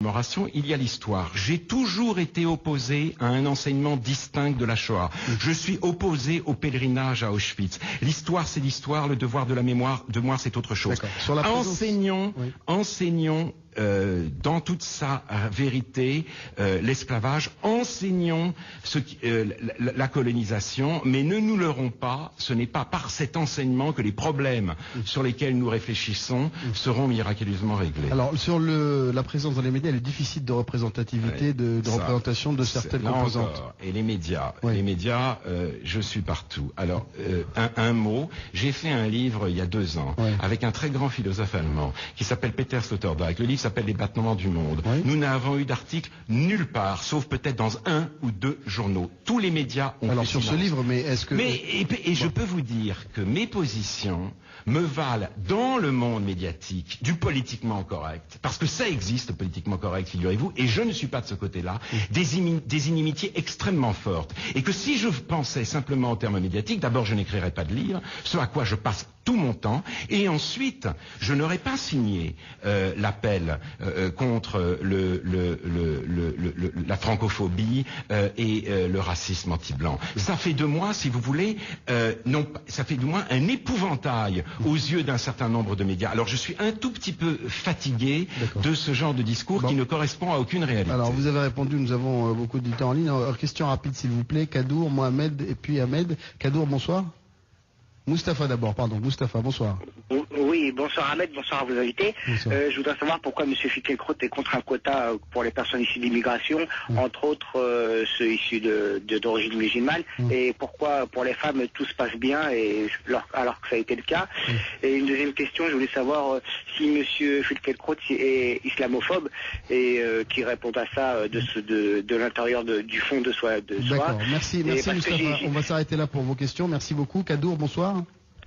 commémoration, il y a l'histoire. J'ai toujours été opposé à un enseignement distinct de la Shoah. Je suis opposé au pèlerinage à Auschwitz. L'histoire, c'est l'histoire, le devoir de la mémoire, c'est autre chose. Sur la présence... Enseignons dans toute sa vérité l'esclavage, enseignons la colonisation, mais ne nous leurrons pas, ce n'est pas par cet enseignement que les problèmes sur lesquels nous réfléchissons seront miraculeusement réglés. Alors sur la présence dans les médias, le déficit de représentativité, de représentation de certaines composantes. Encore. Et les médias, je suis partout. Alors un mot, j'ai fait un livre il y a 2 ans avec un très grand philosophe allemand qui s'appelle Peter Sloterdijk. Le livre s'appelle Les battements du monde. Nous n'avons eu d'article nulle part, sauf peut-être dans 1 ou 2 journaux. Tous les médias ont alors fait sur silence. Ce livre, mais est-ce que... Je peux vous dire que mes positions me valent dans le monde médiatique du politiquement correct, parce que ça existe, politiquement correct, figurez-vous, et je ne suis pas de ce côté-là, des inimitiés extrêmement fortes. Et que si je pensais simplement en termes médiatiques, d'abord je n'écrirais pas de livre, ce à quoi je passe tout mon temps, et ensuite je n'aurais pas signé l'appel contre la francophobie et le racisme anti-blanc. Ça fait de moi, si vous voulez, ça fait de moi un épouvantail aux yeux d'un certain nombre de médias. Alors je suis un tout petit peu fatigué de ce genre de discours qui ne correspond à aucune réalité. Alors vous avez répondu, nous avons beaucoup d'auditeurs en ligne. Alors, question rapide s'il vous plaît, Kadour, Mohamed et puis Ahmed. Kadour, bonsoir. Moustapha d'abord, pardon. Moustapha, bonsoir. Oui, bonsoir Ahmed, bonsoir à vos invités. Je voudrais savoir pourquoi M. Finkielkraut est contre un quota pour les personnes issues d'immigration, entre autres ceux issus d'origine musulmane, et pourquoi pour les femmes tout se passe bien alors que ça a été le cas. Et une deuxième question, je voulais savoir si M. Finkielkraut est islamophobe et qui répond à ça de l'intérieur du fond de soi. D'accord, merci Moustapha. On va s'arrêter là pour vos questions. Merci beaucoup. Kadour, bonsoir.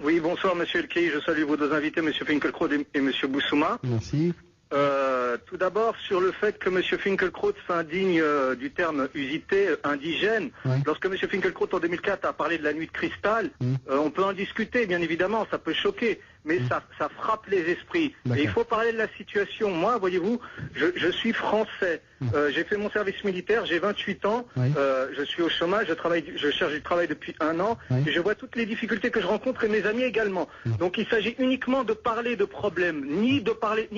Oui, bonsoir Monsieur Elkei, je salue vos 2 invités, Monsieur Finkielkraut et Monsieur Boussouma. Merci. Tout d'abord sur le fait que Monsieur Finkielkraut s'indigne du terme usité, indigène. Lorsque Monsieur Finkielkraut en 2004 a parlé de la nuit de cristal, on peut en discuter, bien évidemment, ça peut choquer, mais ça frappe les esprits. Et il faut parler de la situation. Moi, voyez-vous, je suis français. J'ai fait mon service militaire, j'ai 28 ans, je suis au chômage, je cherche du travail depuis 1 an, et je vois toutes les difficultés que je rencontre et mes amis également. Donc il s'agit uniquement de parler de problèmes, ni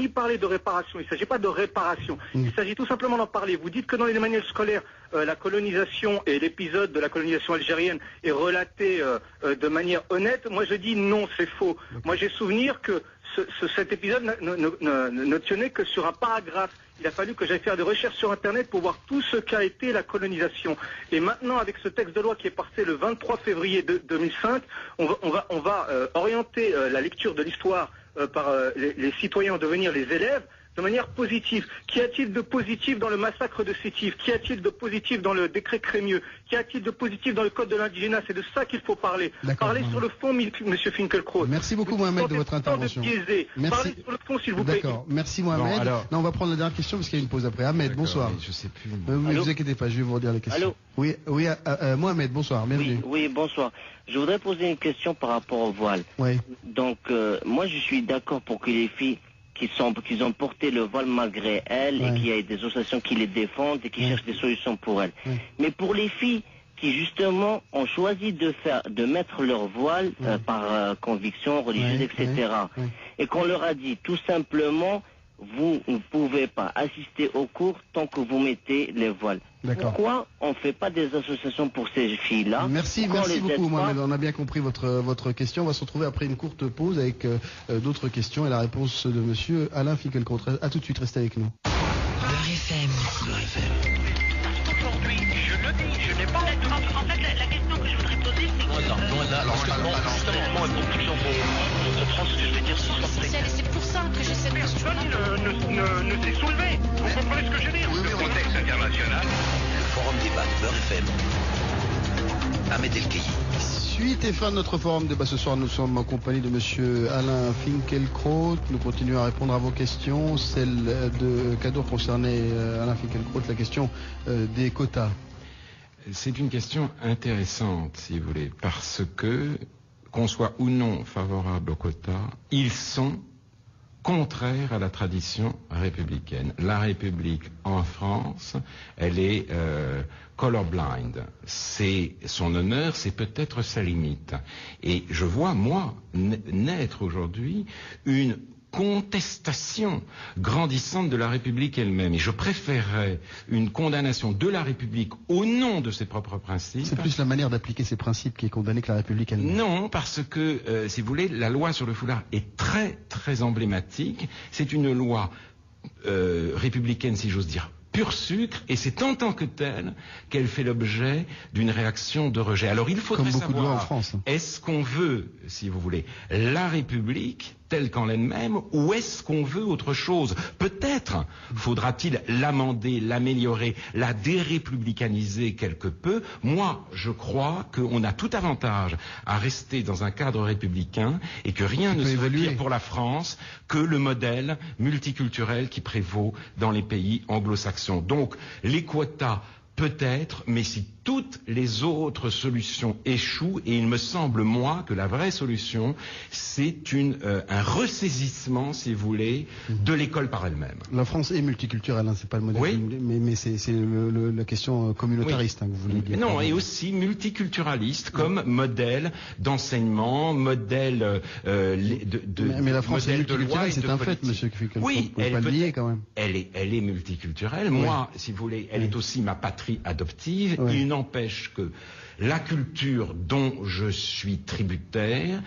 parler de réparation. Il ne s'agit pas de réparation, il s'agit tout simplement d'en parler. Vous dites que dans les manuels scolaires, la colonisation et l'épisode de la colonisation algérienne est relaté de manière honnête. Moi je dis non, c'est faux. Moi j'ai souvenir que cet épisode ne tenait que sur un paragraphe. Il a fallu que j'aille faire des recherches sur Internet pour voir tout ce qu'a été la colonisation. Et maintenant, avec ce texte de loi qui est passé le 23 février 2005, on va orienter la lecture de l'histoire par les citoyens en devenir les élèves de manière positive. Qu'y a-t-il de positif dans le massacre de Sétif? Qu'y a-t-il de positif dans le décret Crémieux? Qu'y a-t-il de positif dans le code de l'indigénat? C'est de ça qu'il faut parler. Parlez sur le fond, Monsieur Finkielkraut. Merci beaucoup Mohamed de votre intervention. Parlez sur le fond, s'il vous plaît. D'accord, merci Mohamed. Non, on va prendre la dernière question parce qu'il y a une pause après. Ahmed, bonsoir. Je sais plus. Ne vous inquiétez pas, je vais vous redire les questions. Allô. Oui, Mohamed, bonsoir, bienvenue. Oui, bonsoir. Je voudrais poser une question par rapport au voile. Donc, moi je suis d'accord pour que les filles qui ont porté le voile malgré elles et qu'il y ait des associations qui les défendent et qui cherchent des solutions pour elles. Mais pour les filles qui justement ont choisi de mettre leur voile par conviction religieuse, etc. Et qu'on leur a dit tout simplement, vous ne pouvez pas assister aux cours tant que vous mettez les voiles. Pourquoi on ne fait pas des associations pour ces filles-là? Merci beaucoup Mohamed, on a bien compris votre question. On va se retrouver après une courte pause avec d'autres questions et la réponse de monsieur Alain Finkielkraut. A tout de suite, restez avec nous. Beurre FM. Aujourd'hui, je le dis, je n'ai pas... En fait, la question que je voudrais poser, c'est que... justement, pour comprendre ce que je vais dire, c'est pour ça que j'essaie de... Personne ne s'est soulevé. Vous comprenez ce que je veux dire? Le contexte international. Le forum débat de Beurre FM. Ahmed Elkei. Suite et fin de notre forum débat ce soir, nous sommes en compagnie de monsieur Alain Finkielkraut. Nous continuons à répondre à vos questions. Celle de Kadour concernait Alain Finkielkraut, la question des quotas. C'est une question intéressante, si vous voulez, parce que, qu'on soit ou non favorable aux quotas, ils sont contraire à la tradition républicaine. La République en France, elle est colorblind. C'est son honneur, c'est peut-être sa limite. Et je vois, moi, naître aujourd'hui une contestation grandissante de la République elle-même. Et je préférerais une condamnation de la République au nom de ses propres principes. C'est plus la manière d'appliquer ces principes qui est condamnée que la République elle-même. Non, parce que, si vous voulez, la loi sur le foulard est très, très emblématique. C'est une loi républicaine, si j'ose dire, pur sucre, et c'est en tant que telle qu'elle fait l'objet d'une réaction de rejet. Alors il faudrait savoir, est-ce qu'on veut, si vous voulez, la République telle qu'en elle-même, ou est-ce qu'on veut autre chose? Peut-être faudra-t-il l'amender, l'améliorer, la dérépublicaniser quelque peu. Moi, je crois qu'on a tout avantage à rester dans un cadre républicain et que rien ne serait pire pour la France que le modèle multiculturel qui prévaut dans les pays anglo-saxons. Donc, les quotas, peut-être, mais si toutes les autres solutions échouent, et il me semble, moi, que la vraie solution, c'est un ressaisissement, si vous voulez, de l'école par elle-même. La France est multiculturelle, hein, c'est pas le modèle, oui. mais c'est la question communautariste, oui. Hein, que vous voulez dire. Non, et aussi multiculturaliste comme modèle d'enseignement, modèle mais la France est multiculturelle, c'est un fait, monsieur Fickelkroot. Oui, elle est multiculturelle. Oui. Moi, si vous voulez, elle est aussi ma patrie adoptive. Oui. Il n'empêche que la culture dont je suis tributaire,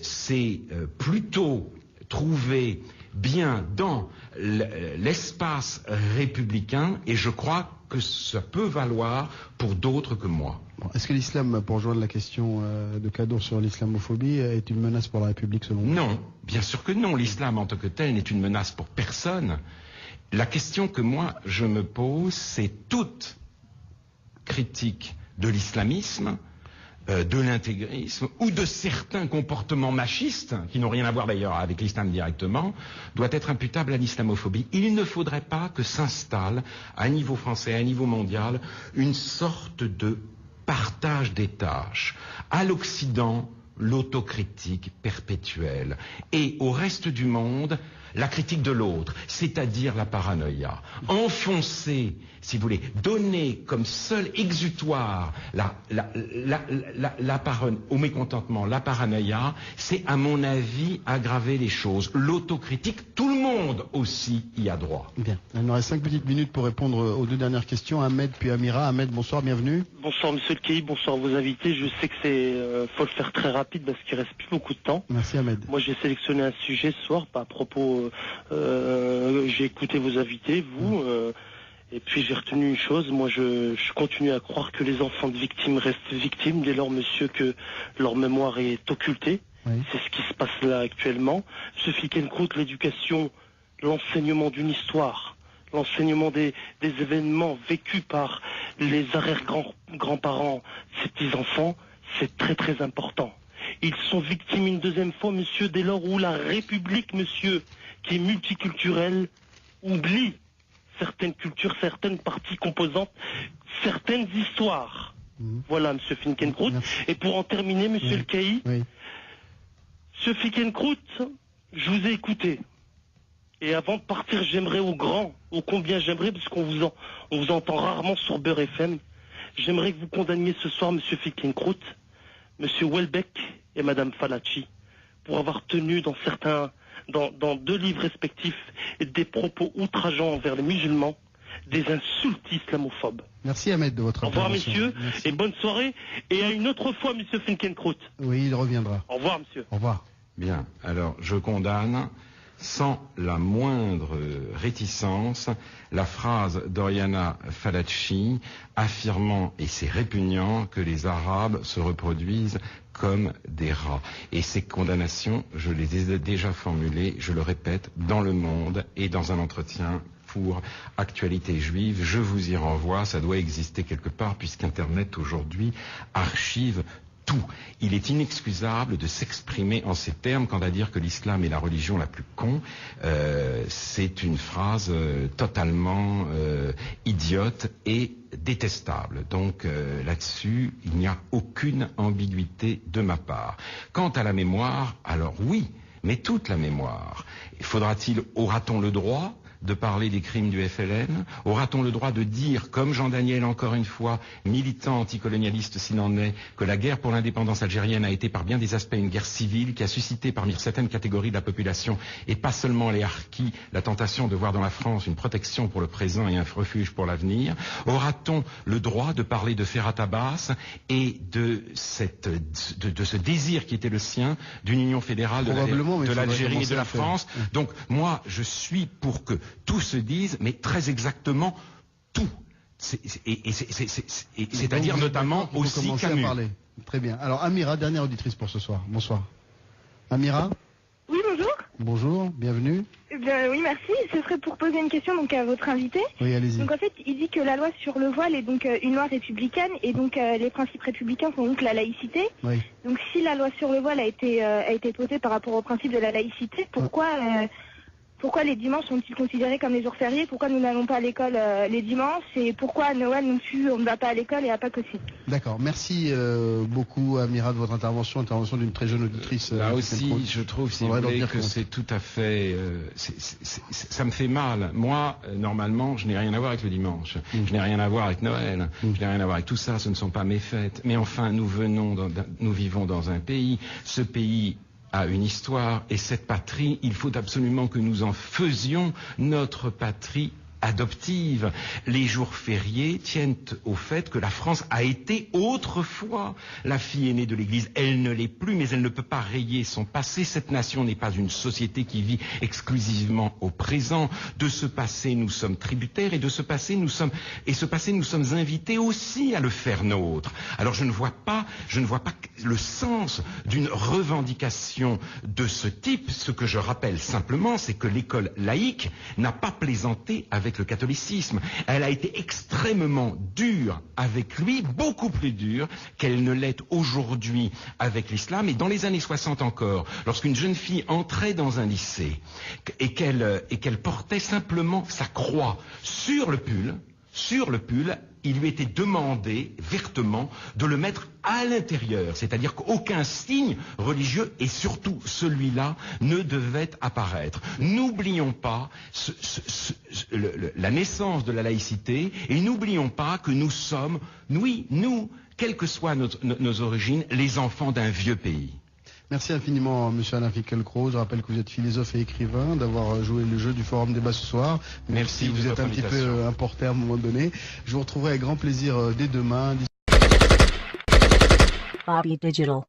c'est plutôt trouvé bien dans l'espace républicain, et je crois que ça peut valoir pour d'autres que moi. Bon, est-ce que l'islam, pour rejoindre la question de Kadour sur l'islamophobie, est une menace pour la République selon vous? Non, bien sûr que non. L'islam en tant que tel n'est une menace pour personne. La question que moi je me pose, c'est toute critique de l'islamisme, de l'intégrisme ou de certains comportements machistes, qui n'ont rien à voir d'ailleurs avec l'islam directement, doit être imputable à l'islamophobie. Il ne faudrait pas que s'installe à niveau français, à niveau mondial, une sorte de partage des tâches. À l'Occident, l'autocritique perpétuelle, et au reste du monde, la critique de l'autre, c'est-à-dire la paranoïa. Enfoncer, si vous voulez, donner comme seul exutoire au mécontentement, la paranoïa, c'est à mon avis aggraver les choses. L'autocritique, tout le monde aussi y a droit. Bien, il nous reste 5 petites minutes pour répondre aux deux dernières questions. Ahmed puis Amira. Ahmed, bonsoir, bienvenue. Bonsoir monsieur le Kei, bonsoir vos invités. Je sais que faut le faire très rapide parce qu'il reste plus beaucoup de temps. Merci Ahmed. Moi j'ai sélectionné un sujet ce soir, à propos, j'ai écouté vos invités, vous, et puis j'ai retenu une chose. Moi je continue à croire que les enfants de victimes restent victimes dès lors, monsieur, que leur mémoire est occultée. Oui. C'est ce qui se passe là actuellement. Ce Fickelkroot, l'éducation, l'enseignement d'une histoire, l'enseignement des événements vécus par les arrière-grands-parents, ces petits-enfants, c'est très très important. Ils sont victimes une deuxième fois, monsieur, dès lors où la République, monsieur, qui est multiculturelle, oublie certaines cultures, certaines parties composantes, certaines histoires. Voilà, monsieur Fickelkroot. Et pour en terminer, monsieur le Kei, monsieur Fickelkroot, je vous ai écouté. Et avant de partir, j'aimerais au combien j'aimerais, parce qu'on vous entend rarement sur Beurre FM, j'aimerais que vous condamniez ce soir monsieur Fickelkroot, monsieur Welbeck et madame Falacci, pour avoir tenu dans 2 livres respectifs des propos outrageants envers les musulmans, des insultes islamophobes. Merci Ahmed de votre intervention. Au revoir messieurs, merci. Et bonne soirée, et à une autre fois monsieur Fickelkroot. Oui, il reviendra. Au revoir monsieur. Au revoir. Bien, alors je condamne sans la moindre réticence la phrase d'Oriana Falacci affirmant, et c'est répugnant, que les Arabes se reproduisent comme des rats. Et ces condamnations, je les ai déjà formulées, je le répète, dans Le Monde et dans un entretien pour Actualité Juive. Je vous y renvoie, ça doit exister quelque part puisqu'Internet aujourd'hui archive tout. Il est inexcusable de s'exprimer en ces termes quant à dire que l'islam est la religion la plus con. C'est une phrase totalement idiote et détestable. Donc là-dessus, il n'y a aucune ambiguïté de ma part. Quant à la mémoire, alors oui, mais toute la mémoire. Aura-t-on le droit de parler des crimes du FLN? Aura-t-on le droit de dire, comme Jean Daniel encore une fois, militant anticolonialiste s'il en est, que la guerre pour l'indépendance algérienne a été par bien des aspects une guerre civile qui a suscité parmi certaines catégories de la population, et pas seulement les harkis, la tentation de voir dans la France une protection pour le présent et un refuge pour l'avenir? Aura-t-on le droit de parler de Ferhat Abbas et de ce désir qui était le sien d'une union fédérale de l'Algérie et de la France? Donc moi je suis pour que tout se dise, mais très exactement tout. C'est-à-dire notamment aussi Camus. Très bien. Alors Amira, dernière auditrice pour ce soir. Bonsoir. Amira? Oui, bonjour. Bonjour, bienvenue. Oui, merci. Ce serait pour poser une question donc à votre invité. Oui, allez-y. Donc en fait, il dit que la loi sur le voile est donc une loi républicaine et donc les principes républicains sont donc la laïcité. Oui. Donc si la loi sur le voile a été posée par rapport au principe de la laïcité, pourquoi les dimanches sont-ils considérés comme les jours fériés? Pourquoi nous n'allons pas à l'école les dimanches? Et pourquoi à Noël non plus on ne va pas à l'école et à Pâques aussi? D'accord. Merci beaucoup Amira de votre intervention d'une très jeune auditrice. Là aussi, je trouve, si vous voulez, que c'est tout à fait... ça me fait mal. Moi, normalement, je n'ai rien à voir avec le dimanche. Je n'ai rien à voir avec Noël. Je n'ai rien à voir avec tout ça. Ce ne sont pas mes fêtes. Mais enfin, nous vivons dans un pays. Ce pays a une histoire, et cette patrie, il faut absolument que nous en faisions notre patrie adoptive. Les jours fériés tiennent au fait que la France a été autrefois la fille aînée de l'Église. Elle ne l'est plus, mais elle ne peut pas rayer son passé. Cette nation n'est pas une société qui vit exclusivement au présent. De ce passé, nous sommes tributaires, et de ce passé, nous sommes invités aussi à le faire nôtre. Alors je ne vois pas le sens d'une revendication de ce type. Ce que je rappelle simplement, c'est que l'école laïque n'a pas plaisanté avec le catholicisme. Elle a été extrêmement dure avec lui, beaucoup plus dure qu'elle ne l'est aujourd'hui avec l'islam. Et dans les années 60 encore, lorsqu'une jeune fille entrait dans un lycée et qu'elle portait simplement sa croix sur le pull, il lui était demandé vertement de le mettre à l'intérieur, c'est-à-dire qu'aucun signe religieux, et surtout celui-là, ne devait apparaître. N'oublions pas la naissance de la laïcité, et n'oublions pas que nous sommes, oui, nous, quelles que soient nos origines, les enfants d'un vieux pays. Merci infiniment, monsieur Alain Finkielkraut. Je rappelle que vous êtes philosophe et écrivain, d'avoir joué le jeu du Forum Débat ce soir. Merci. Vous êtes un petit peu importé à un moment donné. Je vous retrouverai avec grand plaisir dès demain. Bobby Digital.